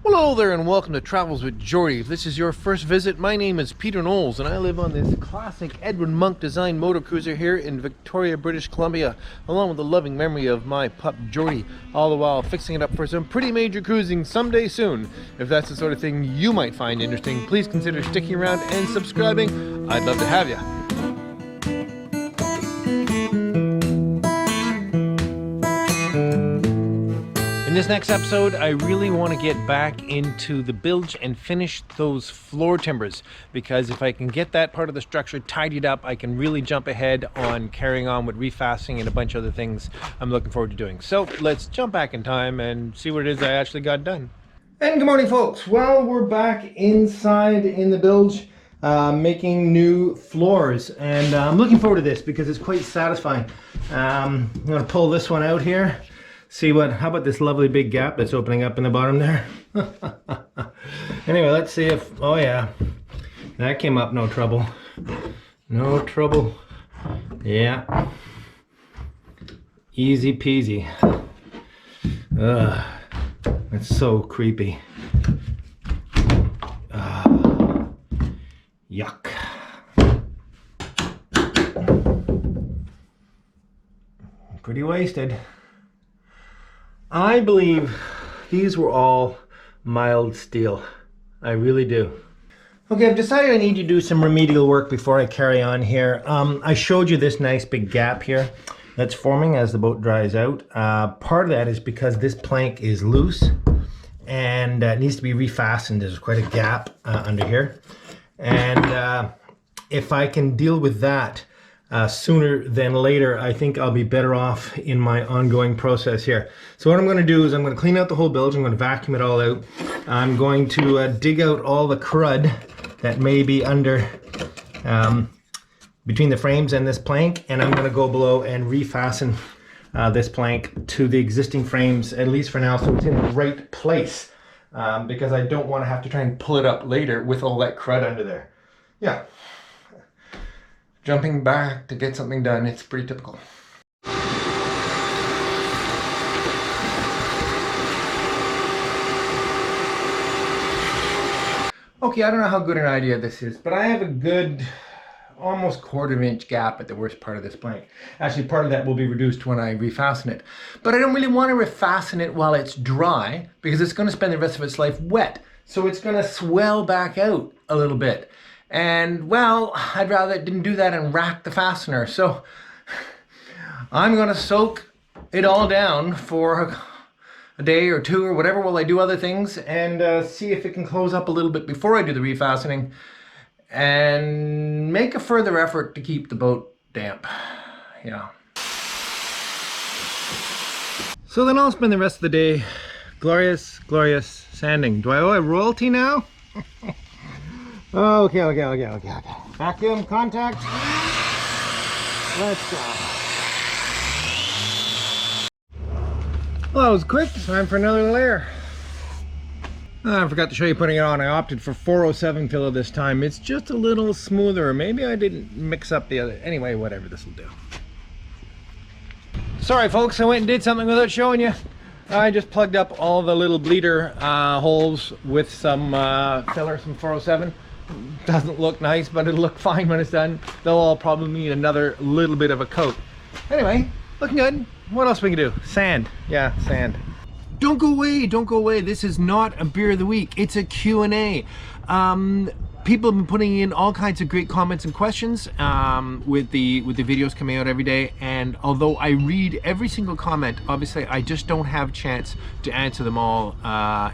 Well, hello there and welcome to Travels with Geordie. If this is your first visit, my name is Peter Knowles and I live on this classic Edwin Monk design motor cruiser here in Victoria, British Columbia, along with the loving memory of my pup Geordie, all the while fixing it up for some pretty major cruising someday soon. If that's the sort of thing you might find interesting, please consider sticking around and subscribing. I'd love to have you. In this next episode, I really want to get back into the bilge and finish those floor timbers, because if I can get that part of the structure tidied up, I can really jump ahead on carrying on with refastening and a bunch of other things I'm looking forward to doing. So let's jump back in time and see what it is I actually got done. And good morning, folks. Well, we're back inside in the bilge making new floors, and I'm looking forward to this because it's quite satisfying. I'm going to pull this one out here. See how about this lovely big gap that's opening up in the bottom there? Anyway, let's see if, oh yeah, that came up no trouble. No trouble. Yeah. Easy peasy. Ugh, that's so creepy. Yuck. Pretty wasted. I believe these were all mild steel. I really do. Okay, I've decided I need to do some remedial work before I carry on here. I showed you this nice big gap here that's forming as the boat dries out. Part of that is because this plank is loose and it needs to be refastened. There's quite a gap under here. And if I can deal with that sooner than later, I think I'll be better off in my ongoing process here. So what I'm going to do is I'm going to clean out the whole bilge. I'm going to vacuum it all out. I'm going to dig out all the crud that may be under between the frames and this plank, and I'm going to go below and refasten this plank to the existing frames, at least for now, so it's in the right place, because I don't want to have to try and pull it up later with all that crud under there. Yeah. Jumping back to get something done, it's pretty typical. Okay, I don't know how good an idea this is, but I have a good almost quarter-inch gap at the worst part of this plank. Actually, part of that will be reduced when I refasten it. But I don't really want to refasten it while it's dry, because it's going to spend the rest of its life wet. So it's going to swell back out a little bit. And, well, I'd rather it didn't do that and rack the fastener. So I'm going to soak it all down for a day or two or whatever while I do other things, and see if it can close up a little bit before I do the refastening and make a further effort to keep the boat damp. Yeah. So then I'll spend the rest of the day glorious sanding. Do I owe a royalty now? Okay. Vacuum, contact. Let's go. Well, that was quick. Time for another layer. I forgot to show you putting it on. I opted for 407 filler this time. It's just a little smoother. Maybe I didn't mix up the other. Anyway, whatever, this will do. Sorry folks, I went and did something without showing you. I just plugged up all the little bleeder holes with some filler, some 407. Doesn't look nice, but it'll look fine when it's done. They'll all probably need another little bit of a coat. Anyway, looking good. What else we can do? Sand. Yeah, sand. Don't go away. This is not a beer of the week. It's a Q&A. People have been putting in all kinds of great comments and questions with the videos coming out every day, and although I read every single comment, obviously I just don't have a chance to answer them all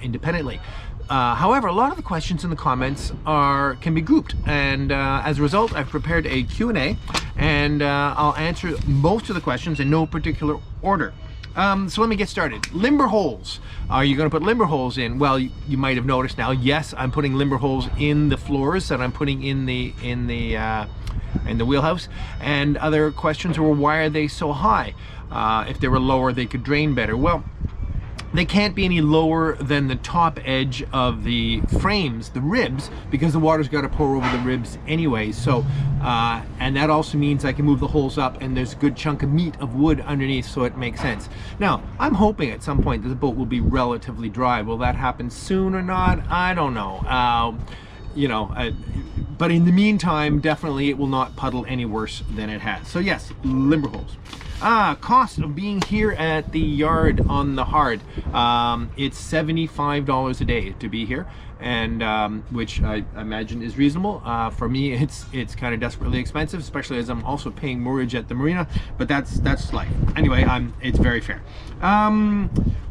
independently. However, a lot of the questions in the comments can be grouped, and as a result I've prepared a Q&A, and I'll answer most of the questions in no particular order. So let me get started. Limber holes. Are you going to put limber holes in? Well, you might have noticed now, yes, I'm putting limber holes in the floors that I'm putting in the wheelhouse. And other questions were, why are they so high? If they were lower, they could drain better. Well, They can't be any lower than the top edge of the frames, the ribs, because the water's got to pour over the ribs anyway. So, and that also means I can move the holes up and there's a good chunk of meat of wood underneath, so it makes sense. Now, I'm hoping at some point that the boat will be relatively dry. Will that happen soon or not? I don't know. You know, but in the meantime, definitely it will not puddle any worse than it has. So yes, limber holes. Cost of being here at the yard on the hard. It's $75 a day to be here, and which I imagine is reasonable. For me, it's kind of desperately expensive, especially as I'm also paying mortgage at the marina. But that's life. Anyway, it's very fair.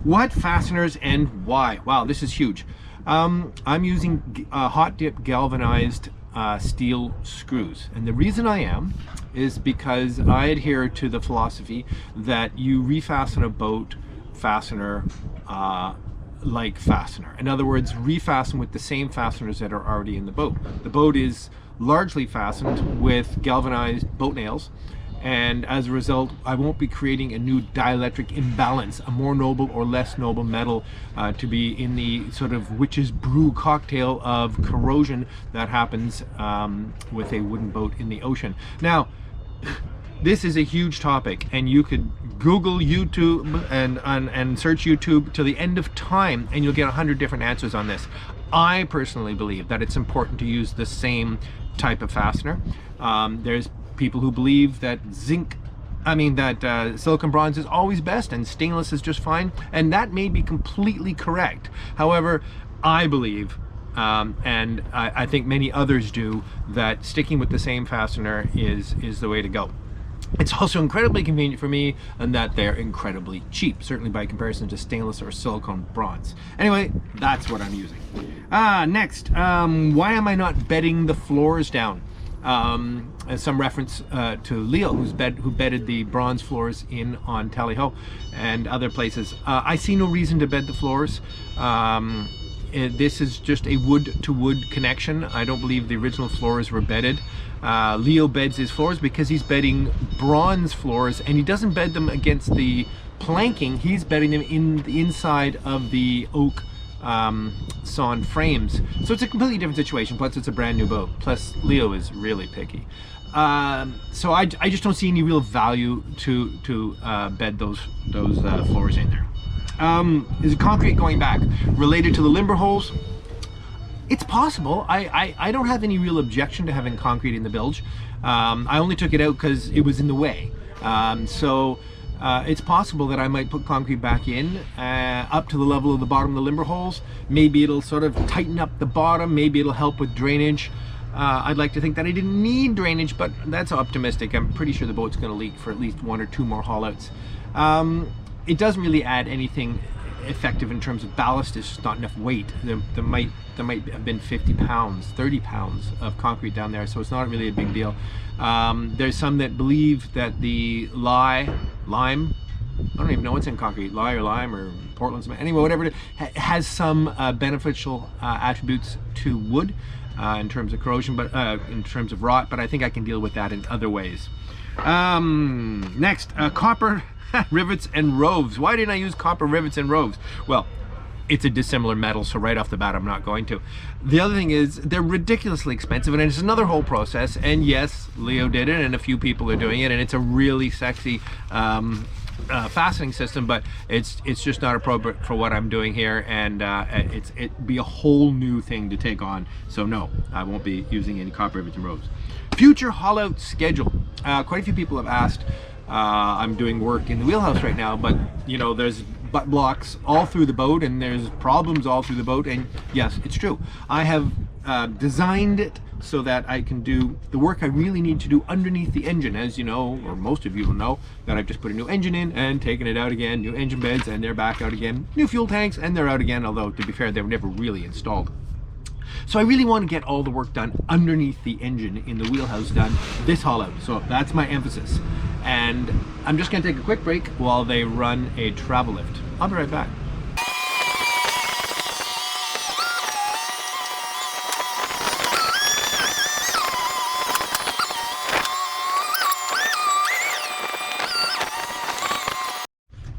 What fasteners and why? Wow, this is huge. I'm using hot dip galvanized steel screws, and the reason I am is because I adhere to the philosophy that you refasten a boat fastener like fastener. In other words, refasten with the same fasteners that are already in the boat. The boat is largely fastened with galvanized boat nails, and as a result, I won't be creating a new dielectric imbalance, a more noble or less noble metal to be in the sort of witch's brew cocktail of corrosion that happens with a wooden boat in the ocean. Now, this is a huge topic, and you could Google YouTube and search YouTube till the end of time, and you'll get 100 different answers on this. I personally believe that it's important to use the same type of fastener. There's people who believe that silicon bronze is always best and stainless is just fine, and that may be completely correct. However, I believe, and I think many others do, that sticking with the same fastener is the way to go. It's also incredibly convenient for me, and that they're incredibly cheap, certainly by comparison to stainless or silicone bronze. Anyway, that's what I'm using. Next, why am I not bedding the floors down? As some reference to Leo, who bedded the bronze floors in on Tally Ho and other places. I see no reason to bed the floors. This is just a wood-to-wood connection. I don't believe the original floors were bedded. Leo beds his floors because he's bedding bronze floors, and he doesn't bed them against the planking. He's bedding them in the inside of the oak sawn frames. So it's a completely different situation. Plus, it's a brand new boat. Plus, Leo is really picky. So I just don't see any real value to bed those floors in there. Is the concrete going back? Related to the limber holes? It's possible. I don't have any real objection to having concrete in the bilge. I only took it out because it was in the way. It's possible that I might put concrete back in up to the level of the bottom of the limber holes. Maybe it'll sort of tighten up the bottom. Maybe it'll help with drainage. I'd like to think that I didn't need drainage, but that's optimistic. I'm pretty sure the boat's going to leak for at least 1 or 2 more haulouts. It doesn't really add anything effective in terms of ballast. It's just not enough weight. There might have been 50 pounds, 30 pounds of concrete down there, so it's not really a big deal. There's some that believe that the lime, I don't even know what's in concrete, lye or lime or Portland cement, anyway, whatever it is, has some beneficial attributes to wood in terms of corrosion, but in terms of rot, but I think I can deal with that in other ways. Next, copper rivets and roves. Why didn't I use copper rivets and roves? Well, it's a dissimilar metal, so right off the bat I'm not going to. The other thing is they're ridiculously expensive, and it's another whole process. And yes, Leo did it, and a few people are doing it, and it's a really sexy fastening system, but it's just not appropriate for what I'm doing here, and it'd be a whole new thing to take on. So no, I won't be using any copper rivets and roves. Future haul-out schedule. Quite a few people have asked. I'm doing work in the wheelhouse right now, but you know, there's butt blocks all through the boat, and there's problems all through the boat, and yes, it's true. I have designed it so that I can do the work I really need to do underneath the engine. As you know, or most of you will know, that I've just put a new engine in and taken it out again, new engine beds, and they're back out again, new fuel tanks, and they're out again, although to be fair, they were never really installed. So I really want to get all the work done underneath the engine in the wheelhouse done this haul out. So that's my emphasis. And I'm just going to take a quick break while they run a travel lift. I'll be right back.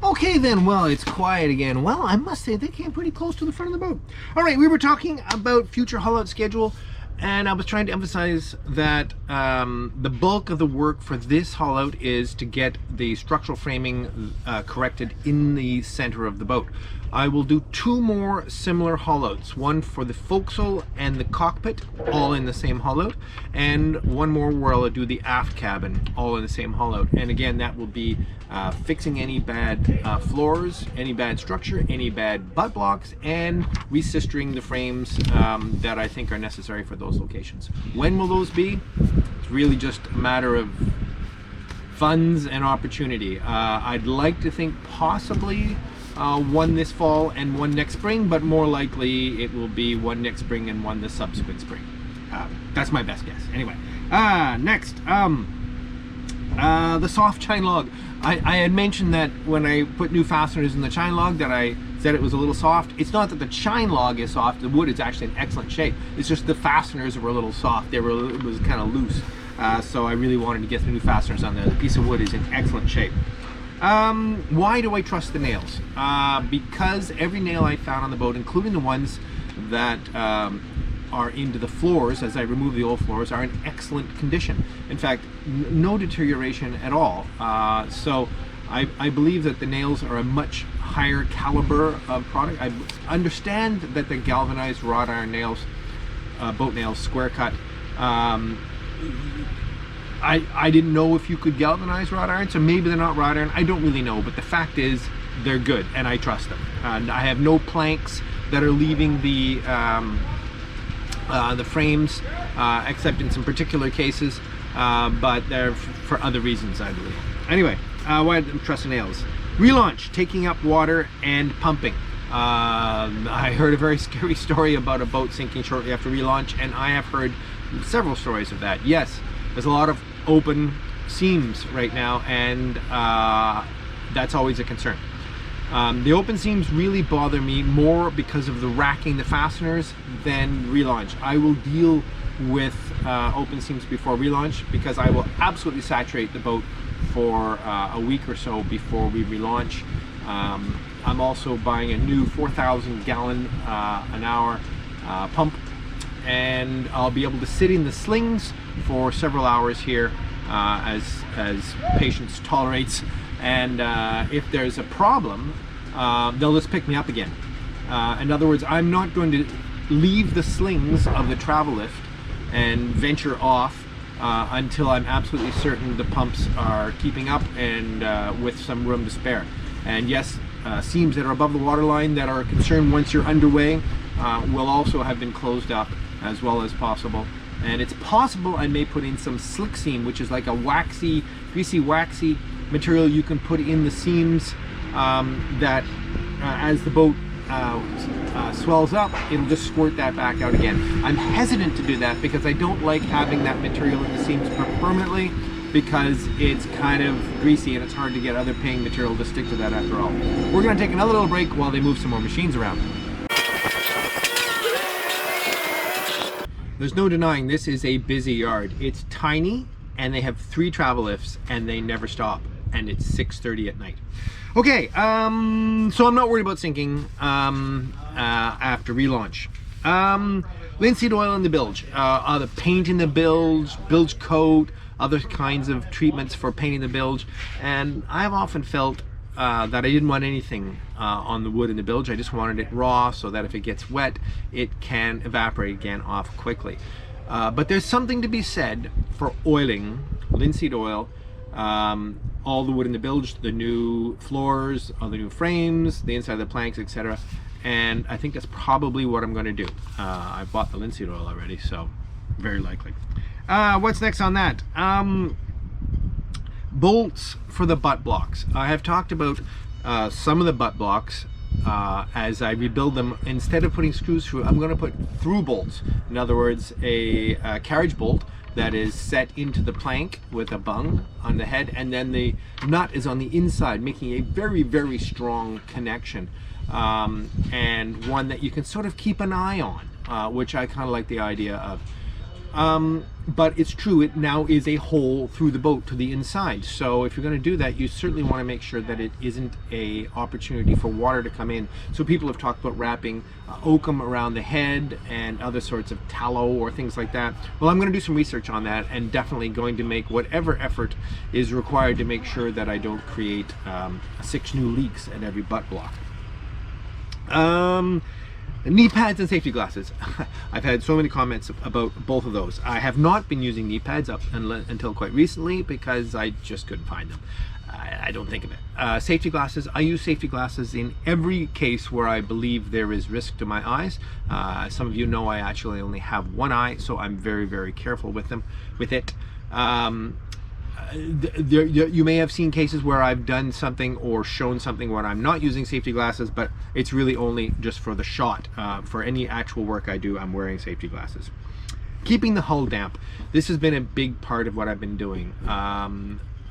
Okay, Okay then, well, it's quiet again. Well, I must say they came pretty close to the front of the boat. All right, we were talking about future haul-out schedule, and I was trying to emphasize that the bulk of the work for this haul-out is to get the structural framing corrected in the center of the boat. I will do 2 more similar haul-outs, one for the forecastle and the cockpit, all in the same haul-out, and one more where I'll do the aft cabin, all in the same haul-out. And again, that will be fixing any bad floors, any bad structure, any bad butt blocks, and resistering the frames that I think are necessary for those locations. When will those be? It's really just a matter of funds and opportunity. I'd like to think possibly one this fall and one next spring, but more likely it will be one next spring and one the subsequent spring. That's my best guess. Anyway, next, the soft chine log. I had mentioned that when I put new fasteners in the chine log that I said it was a little soft. It's not that the chine log is soft, the wood is actually in excellent shape. It's just the fasteners were a little soft. It was kind of loose. So I really wanted to get some new fasteners on there. The piece of wood is in excellent shape. Why do I trust the nails? Because every nail I found on the boat, including the ones that are into the floors, as I remove the old floors, are in excellent condition. In fact, no deterioration at all. So I believe that the nails are a much higher caliber of product. I understand that the galvanized wrought iron nails, boat nails, square cut, I didn't know if you could galvanize wrought iron, so maybe they're not wrought iron. I don't really know, but the fact is they're good and I trust them. I have no planks that are leaving the frames, except in some particular cases, but they're for other reasons, I believe. Anyway, why do I trust the nails? Relaunch, taking up water and pumping. I heard a very scary story about a boat sinking shortly after relaunch, and I have heard several stories of that. Yes, there's a lot of open seams right now, and that's always a concern. The open seams really bother me more because of the racking the fasteners than relaunch. I will deal with open seams before relaunch because I will absolutely saturate the boat for a week or so before we relaunch. I'm also buying a new 4,000 gallon an hour pump, and I'll be able to sit in the slings for several hours here as patience tolerates, and if there's a problem, they'll just pick me up again. In other words, I'm not going to leave the slings of the travel lift and venture off until I'm absolutely certain the pumps are keeping up and with some room to spare. And yes, seams that are above the waterline that are a concern once you're underway will also have been closed up as well as possible. And it's possible I may put in some slick seam, which is like a waxy, greasy, waxy material you can put in the seams that as the boat swells up, it'll just squirt that back out again. I'm hesitant to do that because I don't like having that material in the seams permanently, because it's kind of greasy and it's hard to get other paying material to stick to that after all. We're going to take another little break while they move some more machines around. There's no denying this is a busy yard. It's tiny and they have 3 travel lifts and they never stop, and it's 6:30 at night. Okay, so I'm not worried about sinking after relaunch. Linseed oil in the bilge, the paint in the bilge coat, other kinds of treatments for painting the bilge, and I've often felt that I didn't want anything on the wood in the bilge. I just wanted it raw so that if it gets wet, it can evaporate again off quickly. But there's something to be said for oiling, linseed oil, all the wood in the bilge, the new floors, all the new frames, the inside of the planks, etc. And I think that's probably what I'm going to do. I bought the linseed oil already, so very likely. What's next on that? Bolts for the butt blocks. I have talked about some of the butt blocks as I rebuild them. Instead of putting screws through, I'm going to put through bolts. In other words, a carriage bolt that is set into the plank with a bung on the head, and then the nut is on the inside, making a very, very strong connection, and one that you can sort of keep an eye on, which I kind of like the idea of. But it's true, it now is a hole through the boat to the inside. So if you're going to do that, you certainly want to make sure that it isn't a opportunity for water to come in. So people have talked about wrapping oakum around the head and other sorts of tallow or things like that. Well, I'm going to do some research on that, and definitely going to make whatever effort is required to make sure that I don't create 6 new leaks at every butt block. Knee pads and safety glasses. I've had so many comments about both of those. I have not been using knee pads up until quite recently because I just couldn't find them. I don't think of it. Safety glasses, I use safety glasses in every case where I believe there is risk to my eyes. Some of you know I actually only have one eye, so I'm very, very careful with it. You may have seen cases where I've done something or shown something where I'm not using safety glasses, but it's really only just for the shot. For any actual work I do, I'm wearing safety glasses. Keeping the hull damp. This has been a big part of what I've been doing.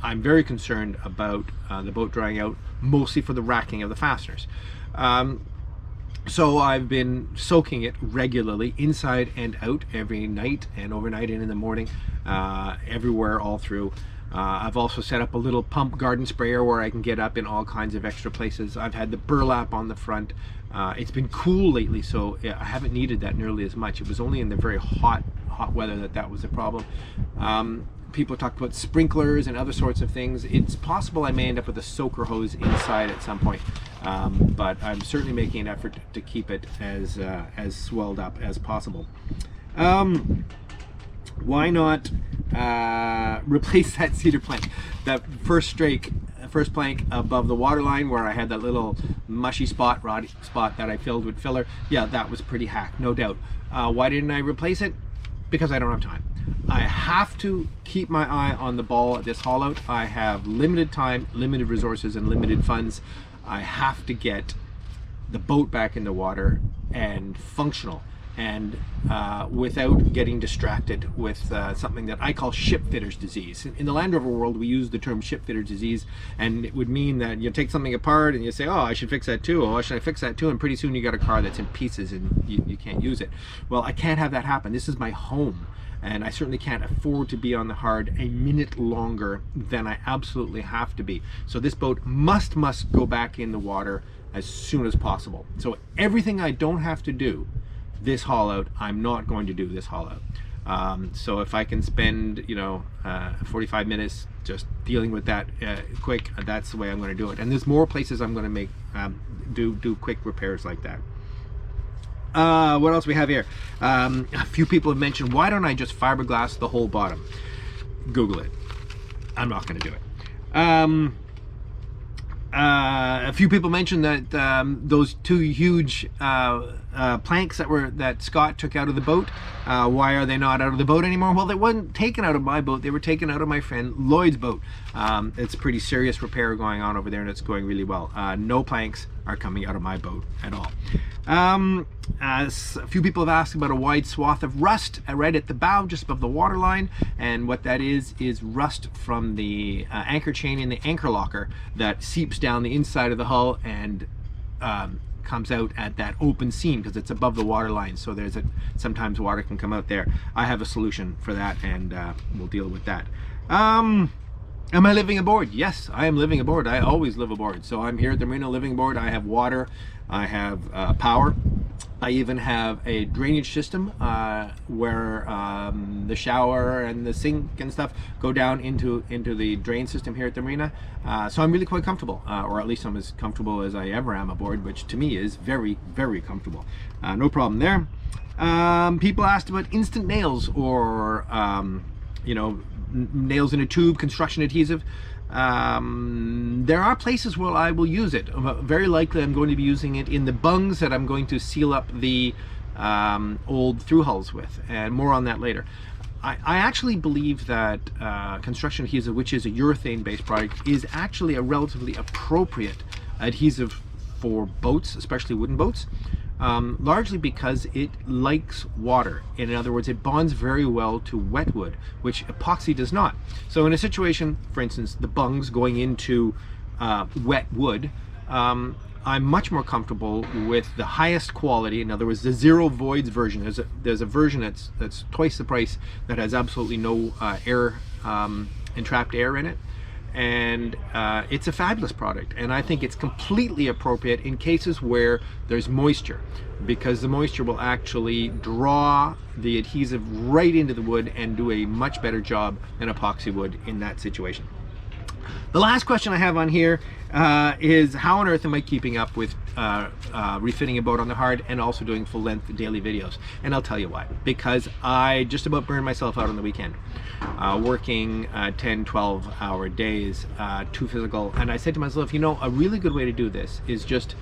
I'm very concerned about the boat drying out, mostly for the racking of the fasteners. So I've been soaking it regularly, inside and out, every night and overnight and in the morning, everywhere, all through. I've also set up a little pump garden sprayer where I can get up in all kinds of extra places. I've had the burlap on the front. It's been cool lately, so I haven't needed that nearly as much. It was only in the very hot weather that was a problem. People talked about sprinklers and other sorts of things. It's possible I may end up with a soaker hose inside at some point, but I'm certainly making an effort to keep it as swelled up as possible. Why not replace that cedar plank, that first plank above the waterline where I had that little mushy spot that I filled with filler? Yeah, that was pretty hacked, no doubt. Why didn't I replace it? Because I don't have time. I have to keep my eye on the ball at this Haulout. I have limited time, limited resources, and limited funds. I have to get the boat back in the water and functional, and without getting distracted with something that I call ship fitters disease. In the Land Rover world, we use the term ship fitter disease, and it would mean that you take something apart and you say, oh, I should fix that too, oh, should I fix that too, and pretty soon you got a car that's in pieces and you can't use it. Well, I can't have that happen. This is my home, and I certainly can't afford to be on the hard a minute longer than I absolutely have to be. So this boat must go back in the water as soon as possible. So everything I don't have to do this Haulout, I'm not going to do this Haulout. So if I can spend 45 minutes just dealing with that quick, that's the way I'm going to do it. And there's more places I'm going to make do quick repairs like that. What else we have here? A few people have mentioned, why don't I just fiberglass the whole bottom? Google it. I'm not going to do it. A few people mentioned that those 2 huge planks that Scott took out of the boat, why are they not out of the boat anymore? Well, they weren't taken out of my boat, they were taken out of my friend Lloyd's boat. It's a pretty serious repair going on over there, and it's going really well. No planks are coming out of my boat at all. A few people have asked about a wide swath of rust right at the bow, just above the waterline, and what that is rust from the anchor chain in the anchor locker that seeps down the inside of the hull and comes out at that open seam because it's above the waterline, so sometimes water can come out there. I have a solution for that, and we'll deal with that. Am I living aboard? Yes, I am living aboard. I always live aboard. So I'm here at the marina living aboard. I have water, I have power. I even have a drainage system where the shower and the sink and stuff go down into the drain system here at the marina. So I'm really quite comfortable, or at least I'm as comfortable as I ever am aboard, which to me is very, very comfortable. No problem there. People asked about instant nails, or nails in a tube, construction adhesive. There are places where I will use it. Very likely I'm going to be using it in the bungs that I'm going to seal up the old through hulls with, and more on that later. I actually believe that construction adhesive, which is a urethane based product, is actually a relatively appropriate adhesive for boats, especially wooden boats. Largely because it likes water. In other words, it bonds very well to wet wood, which epoxy does not. So in a situation, for instance, the bungs going into wet wood, I'm much more comfortable with the highest quality. In other words, the zero voids version. There's a version that's twice the price that has absolutely no air, entrapped air in it. And it's a fabulous product, and I think it's completely appropriate in cases where there's moisture, because the moisture will actually draw the adhesive right into the wood and do a much better job than epoxy would in that situation. The last question I have on here is how on earth am I keeping up with refitting a boat on the hard and also doing full length daily videos? And I'll tell you why. Because I just about burned myself out on the weekend, working 10-12 hour days, too physical. And I said to myself, you know, a really good way to do this is just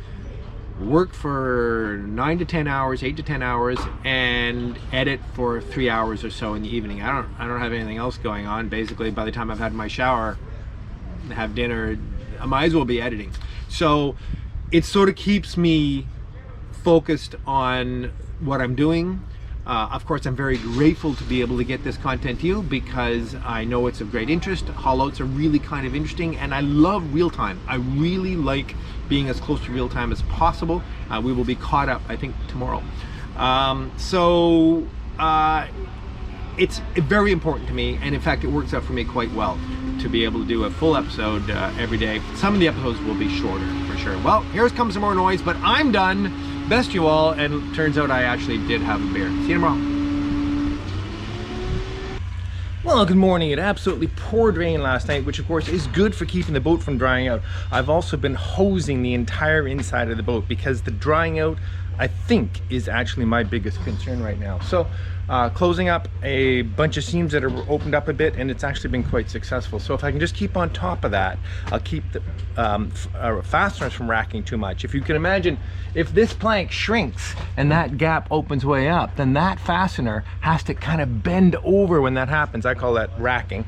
work for 9 to 10 hours, 8 to 10 hours, and edit for 3 hours or so in the evening. I don't have anything else going on. Basically, by the time I've had my shower, have dinner, I might as well be editing. So it sort of keeps me focused on what I'm doing. Of course, I'm very grateful to be able to get this content to you, because I know it's of great interest. Haulouts are really kind of interesting, and I love real time. I really like being as close to real time as possible. We will be caught up, I think, tomorrow. It's very important to me, and in fact it works out for me quite well to be able to do a full episode every day. Some of the episodes will be shorter for sure. Well, here comes some more noise, but I'm done. Best you all, and turns out I actually did have a beer. See you tomorrow. Well, good morning. It absolutely poured rain last night, which of course is good for keeping the boat from drying out. I've also been hosing the entire inside of the boat, because the drying out, I think, is actually my biggest concern right now. So closing up a bunch of seams that are opened up a bit, and it's actually been quite successful. So if I can just keep on top of that, I'll keep the fasteners from racking too much. If you can imagine, if this plank shrinks and that gap opens way up, then that fastener has to kind of bend over when that happens. I call that racking,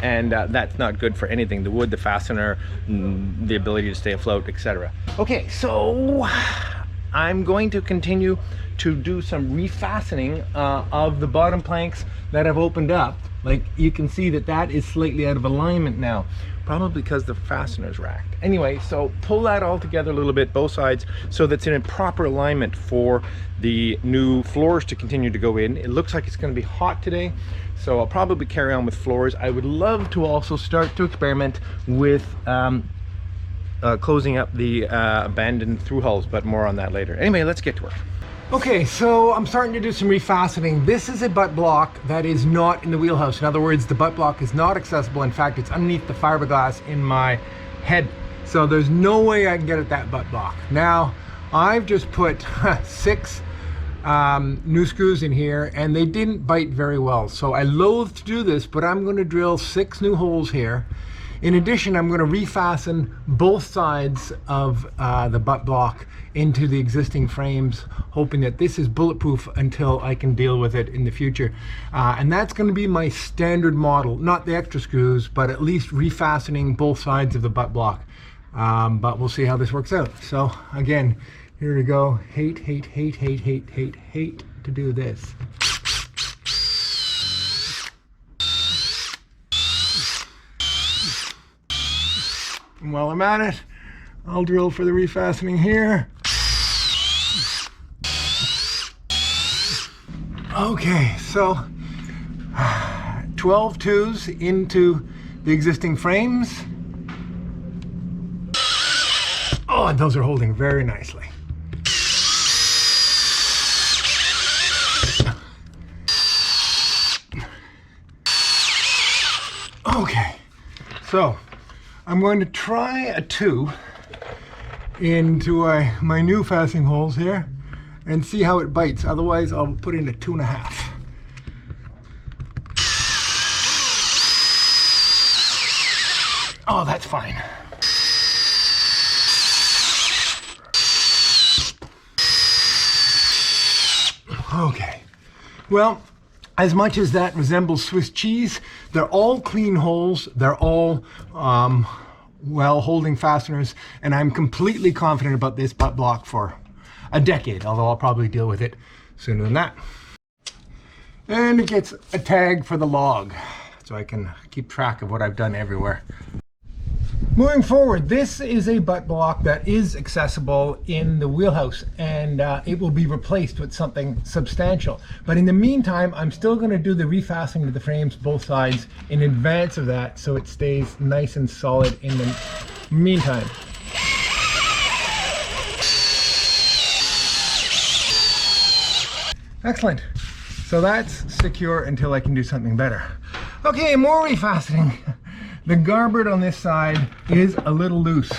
and that's not good for anything. The wood, the fastener, the ability to stay afloat, etc. Okay, so I'm going to continue to do some refastening of the bottom planks that have opened up. Like, you can see that that is slightly out of alignment now, probably because the fastener's racked. Anyway, so pull that all together a little bit, both sides, so that's in a proper alignment for the new floors to continue to go in. It looks like it's going to be hot today, so I'll probably carry on with floors. I would love to also start to experiment with closing up the abandoned through hulls, but more on that later. Anyway, let's get to work. Okay, so I'm starting to do some refastening. This is a butt block that is not in the wheelhouse. In other words, the butt block is not accessible. In fact, it's underneath the fiberglass in my head. So there's no way I can get at that butt block. Now, I've just put 6 new screws in here, and they didn't bite very well. So I loathe to do this, but I'm going to drill 6 new holes here. In addition, I'm going to refasten both sides of the butt block into the existing frames, hoping that this is bulletproof until I can deal with it in the future. And that's going to be my standard model, not the extra screws, but at least refastening both sides of the butt block. But we'll see how this works out. So again, here we go. Hate to do this. And while I'm at it, I'll drill for the refastening here. Okay, so 12 twos into the existing frames. Oh, and those are holding very nicely. Okay, so I'm going to try a 2 into my new fastening holes here and see how it bites. Otherwise, I'll put in a 2.5. Oh, that's fine. Okay, well, as much as that resembles Swiss cheese, they're all clean holes. They're all well holding fasteners, and I'm completely confident about this butt block for a decade, although I'll probably deal with it sooner than that. And it gets a tag for the log, so I can keep track of what I've done everywhere. Moving forward, this is a butt block that is accessible in the wheelhouse, and it will be replaced with something substantial. But in the meantime, I'm still going to do the refastening to the frames both sides in advance of that, so it stays nice and solid in the meantime. Excellent. So that's secure until I can do something better. Okay, more refastening. The garboard on this side is a little loose,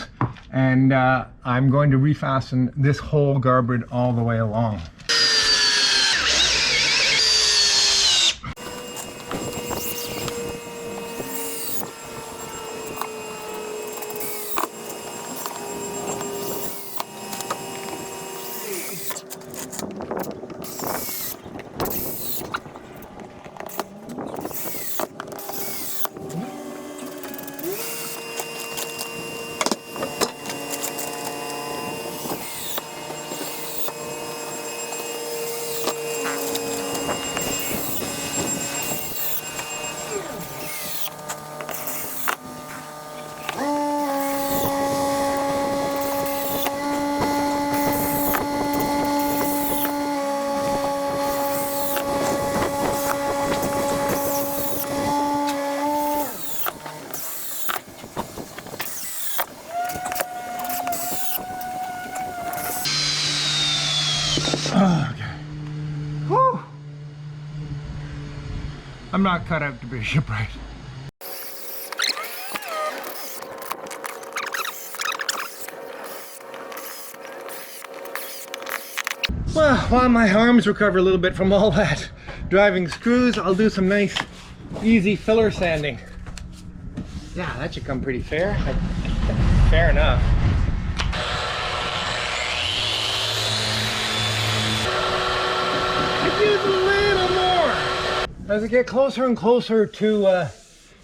and I'm going to refasten this whole garboard all the way along. Okay. Whew. I'm not cut out to be a shipwright. Well, while my arms recover a little bit from all that driving screws, I'll do some nice, easy filler sanding. Yeah, that should come pretty fair. Fair enough. Use a little more. As I get closer and closer to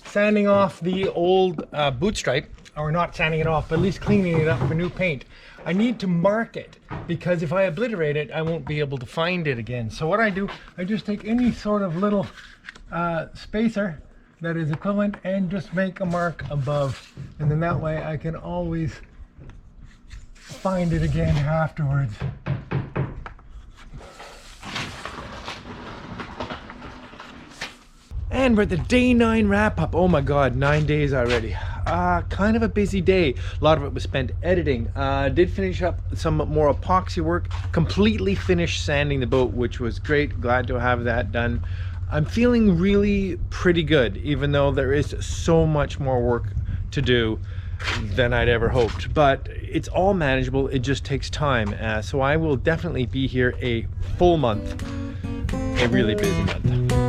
sanding off the old boot stripe, or not sanding it off, but at least cleaning it up for new paint, I need to mark it, because if I obliterate it, I won't be able to find it again. So what I do, I just take any sort of little spacer that is equivalent and just make a mark above, and then that way I can always find it again afterwards. And we're at the day 9 wrap up. Oh my god, 9 days already. Kind of a busy day. A lot of it was spent editing. Did finish up some more epoxy work. Completely finished sanding the boat, which was great. Glad to have that done. I'm feeling really pretty good, even though there is so much more work to do than I'd ever hoped. But it's all manageable. It just takes time. So I will definitely be here a full month. A really busy month.